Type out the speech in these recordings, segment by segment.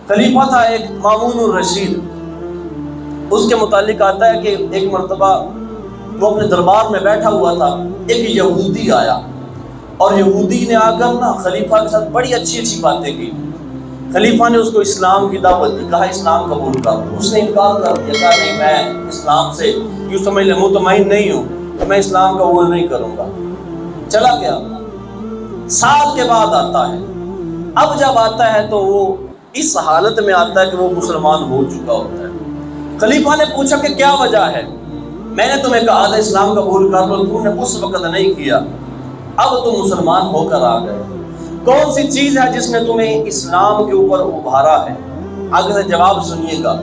خلیفہ تھا ایک مامون الرشید. اس کے متعلق آتا ہے کہ ایک مرتبہ وہ اپنے دربار میں بیٹھا ہوا تھا, ایک یہودی آیا اور یہودی نے آ کر نا خلیفہ کے ساتھ بڑی اچھی اچھی باتیں کی. خلیفہ نے اس کو اسلام کی دعوت دی, کہا اسلام قبول کر. اس نے انکار کر دیا, کہا نہیں میں اسلام سے یوں سمجھ لیں مطمئن نہیں ہوں, میں اسلام قبول نہیں کروں گا. چلا گیا. سال کے بعد آتا ہے. اب جب آتا ہے تو وہ اس حالت میں آتا ہے کہ وہ مسلمان ہو چکا ہوتا ہے. خلیفہ نے پوچھا کہ کیا وجہ ہے؟ میں نے تمہیں کہا تھا اسلام قبول کر لو, تم نے اس وقت نہیں کیا, اب تم مسلمان ہو کر آ گئے. کون سی چیز ہے جس نے تمہیں اسلام کے اوپر ابھارا ہے؟ آگے سے جواب سنیے گا.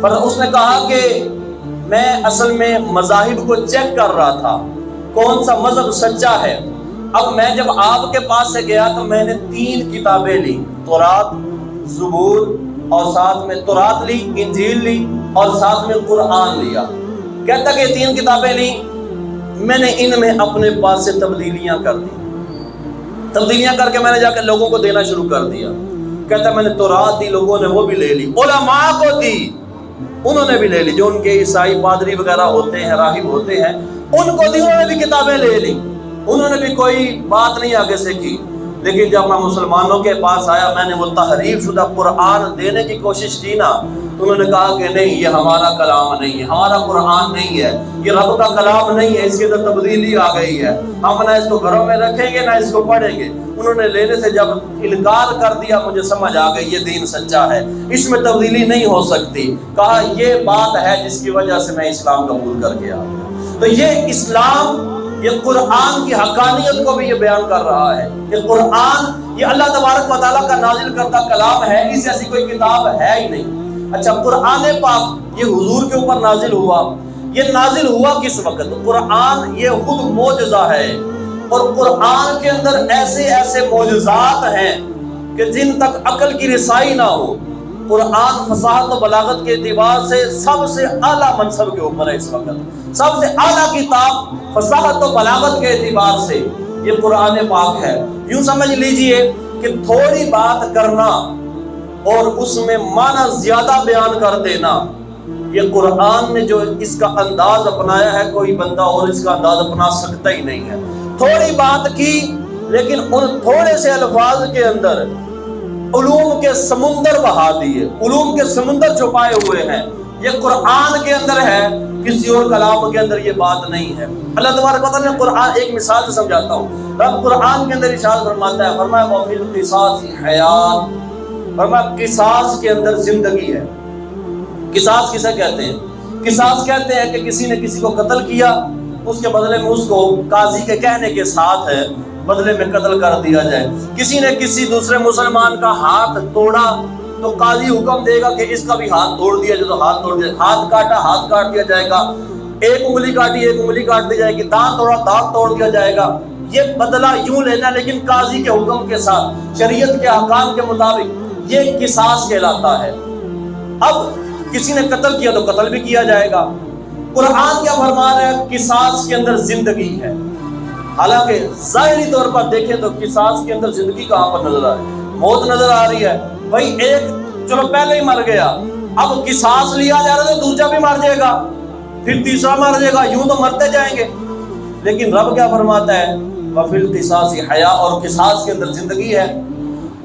پر اس نے کہا کہ میں اصل میں مذاہب کو چیک کر رہا تھا, کون سا مذہب سچا ہے. اب میں جب آپ کے پاس سے گیا تو میں نے 3 کتابیں لی, تورات, زبور اور ساتھ میں تورات لی, انجیل لی اور ساتھ میں قرآن لیا. کہتا کہ 3 کتابیں لی, میں نے ان میں اپنے پاس سے تبدیلیاں کر دی. تبدیلیاں کر کے میں نے جا کے لوگوں کو دینا شروع کر دیا. کہتا میں نے تورات دی, لوگوں نے وہ بھی لے لی, علماء کو دی, انہوں نے بھی لے لی, جو ان کے عیسائی پادری وغیرہ ہوتے ہیں, راہب ہوتے ہیں, ان کو دی, انہوں نے بھی کتابیں لے لی, انہوں نے بھی کوئی بات نہیں آگے سے کی. لیکن جب میں مسلمانوں کے پاس آیا, میں نے وہ تحریف شدہ قرآن دینے کی کوشش کی نا, تو انہوں نے کہا کہ نہیں یہ ہمارا کلام نہیں ہے, ہمارا قرآن نہیں ہے, یہ رب کا کلام نہیں ہے, اس کے اندر تبدیلی آ گئی ہے, ہم نہ اس کو گھروں میں رکھیں گے نہ اس کو پڑھیں گے. انہوں نے لینے سے جب انکار کر دیا, مجھے سمجھ آ گئی یہ دین سچا ہے, اس میں تبدیلی نہیں ہو سکتی. کہا یہ بات ہے جس کی وجہ سے میں اسلام قبول کر گیا. تو یہ اسلام, یہ قرآن کی حقانیت کو بھی یہ بیان کر رہا ہے کہ قرآن یہ اللہ تبارک و تعالیٰ کا نازل کرتا کلام ہے, اس جیسی کوئی کتاب ہے ہی نہیں. اچھا, قرآن پاک یہ حضور کے اوپر نازل ہوا, یہ نازل ہوا کس وقت؟ قرآن یہ خود معجزہ ہے, اور قرآن کے اندر ایسے ایسے معجزات ہیں کہ جن تک عقل کی رسائی نہ ہو. قرآن فصاحت و بلاغت کے اعتبار سے سب سے اعلیٰ منصب کے اوپر ہے اس وقت, سب سے اعلیٰ کتاب فصاحت و بلاغت کے اعتبار سے یہ قرآن پاک ہے. یوں سمجھ لیجئے کہ تھوڑی بات کرنا اور اس میں معنی زیادہ بیان کر دینا, یہ قرآن نے جو اس کا انداز اپنایا ہے, کوئی بندہ اور اس کا انداز اپنا سکتا ہی نہیں ہے. تھوڑی بات کی لیکن ان تھوڑے سے الفاظ کے اندر علوم کے سمندر بہا دیے, علوم کے سمندر چھپائے ہوئے ہیں. یہ قرآن کے اندر ہے, کسی اور کلام کے اندر یہ بات نہیں ہے. اللہ تبارک و تعالیٰ نے قرآن, ایک مثال سے سمجھاتا ہوں, رب قرآن کے اندر ارشاد فرماتا ہے, فرمایا وَفِي الْقِصَاصِ حَیَاتٌ, فرمایا قصاص کے اندر زندگی ہے. قصاص کسے کہتے ہیں؟ قصاص کہتے ہیں کہ کسی نے کسی کو قتل کیا, اس کے بدلے میں اس کو قاضی کے کہنے کے ساتھ ہے بدلے میں قتل کر دیا جائے. کسی نے کسی دوسرے مسلمان کا ہاتھ توڑا تو قاضی حکم دے گا کہ اس کا بھی ہاتھ توڑ دیا جائے, تو ہاتھ توڑ دیا, ہاتھ کاٹا ہاتھ کاٹ دیا جائے گا, ایک انگلی کاٹی ایک انگلی کاٹ دی جائے گی, دانت توڑا دانت توڑ دیا جائے گا. یہ بدلہ یوں لینا لیکن قاضی کے حکم کے ساتھ, شریعت کے احکام کے مطابق, یہ قصاص کہلاتا ہے. اب کسی نے قتل کیا تو قتل بھی کیا جائے گا. قرآن کیا فرما رہا ہے؟ قصاص کے اندر زندگی ہے. حالانکہ ظاہری طور پر دیکھیں تو قصاص کے اندر زندگی کہاں پر نظر آ رہی ہے؟ موت نظر آ رہی ہے. بھائی ایک چلو پہلے ہی مر گیا, اب قصاص لیا جا رہا ہے تو دوسرا بھی مر جائے گا, پھر تیسرا مر جائے گا, یوں تو مرتے جائیں گے. لیکن رب کیا فرماتا ہے؟ وَفِي الْقِصَاصِ حَیَاءٌ, اور قصاص کے اندر زندگی ہے.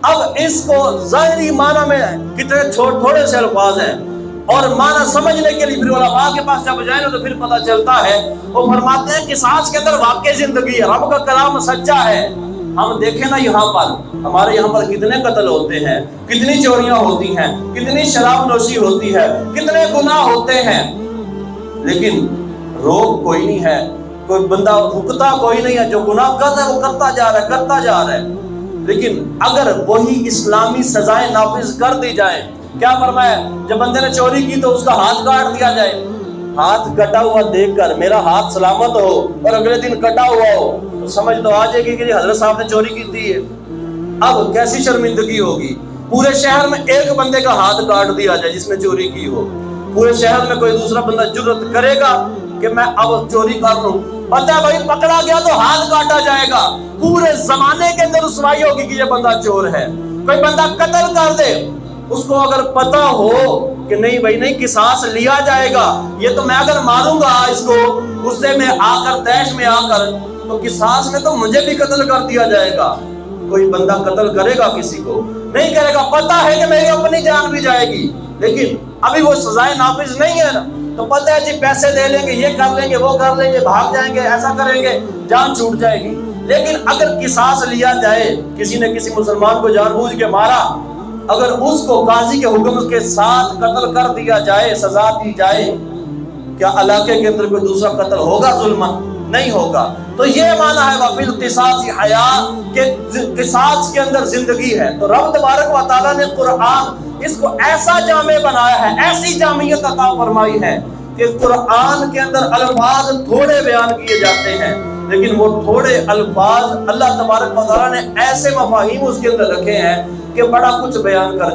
اب اس کو ظاہری معنی میں کتنے تھوڑے سے الفاظ ہیں, اور معنی سمجھنے کے لیے پھر علماء کے پاس جب جائیں تو پھر پتہ چلتا ہے, وہ فرماتے ہیں قصاص کے اندر واقعی زندگی ہے, رب کا کلام سچا ہے. ہم دیکھیں نا یہاں پر, ہمارے یہاں پر کتنے قتل ہوتے ہیں, کتنی چوریاں ہوتی ہیں, کتنی شراب نوشی ہوتی ہے, کتنے گناہ ہوتے ہیں, لیکن روک کوئی نہیں ہے, کوئی بندہ رکتا کوئی نہیں ہے. جو گناہ کرتا ہے وہ کرتا جا رہا ہے. لیکن اگر وہی اسلامی سزائیں نافذ کر دی جائیں, کیا فرمایا؟ جب بندے نے چوری کی تو اس کا ہاتھ کاٹ دیا جائے. ہاتھ کٹا ہوا دیکھ کر میرا ہاتھ سلامت ہو اور اگلے دن کٹا ہوا ہو تو سمجھ تو آ جائے گی کہ حضرت صاحب نے چوری کی تھی. اب کیسی شرمندگی ہوگی, پورے شہر میں ایک بندے کا ہاتھ کاٹ دیا جائے جس نے چوری کی ہو. پورے شہر میں کوئی دوسرا بندہ جرأت کرے گا کہ میں اب چوری کر لوں؟ پتہ ہے بھائی پکڑا گیا تو ہاتھ کاٹا جائے گا. پورے زمانے کے اندر رسوائی ہوگی کہ یہ بندہ چور ہے. کوئی بندہ قتل کر دے, اس کو اگر پتا ہو کہ نہیں بھائی نہیں قصاص لیا جائے گا، یہ تو میں اگر ماروں گا اس کو غصے میں آ کر، تیش میں آ کر، تو قصاص میں تو مجھے بھی قتل کر دیا جائے گا۔ کوئی بندہ قتل کرے گا کسی کو؟ نہیں کرے گا، پتا ہے کہ میری اپنی جان بھی جائے گی، لیکن ابھی وہ سزائیں نافذ نہیں ہے نا، تو پتہ ہے جی پیسے دے لیں گے، یہ کر لیں گے، وہ کر لیں گے، بھاگ جائیں گے، ایسا کریں گے، جان چھوٹ جائے گی۔ لیکن اگر قصاص لیا جائے، کسی نے کسی مسلمان کو جان بوجھ کے مارا، اگر اس کو قاضی کے حکم کے ساتھ قتل کر دیا جائے، سزا دی جائے، کیا علاقے کے اندر کوئی دوسرا قتل ہوگا ظلماً؟ نہیں ہوگا۔ تو یہ معنی ہے وَفِي الْقِصَاصِ حَیَاۃٌ کہ قصاص کے اندر زندگی ہے۔ تو رب تبارک و تعالیٰ نے قرآن اس کو ایسا جامع بنایا ہے، ایسی جامعیت عطا فرمائی ہے کہ قرآن کے اندر الفاظ تھوڑے بیان کیے جاتے ہیں، لیکن وہ تھوڑے الفاظ اللہ تبارک و تعالیٰ نے ایسے مفاہیم اس کے اندر رکھے ہیں کہ بڑا کچھ بیان کر جاتے ہیں۔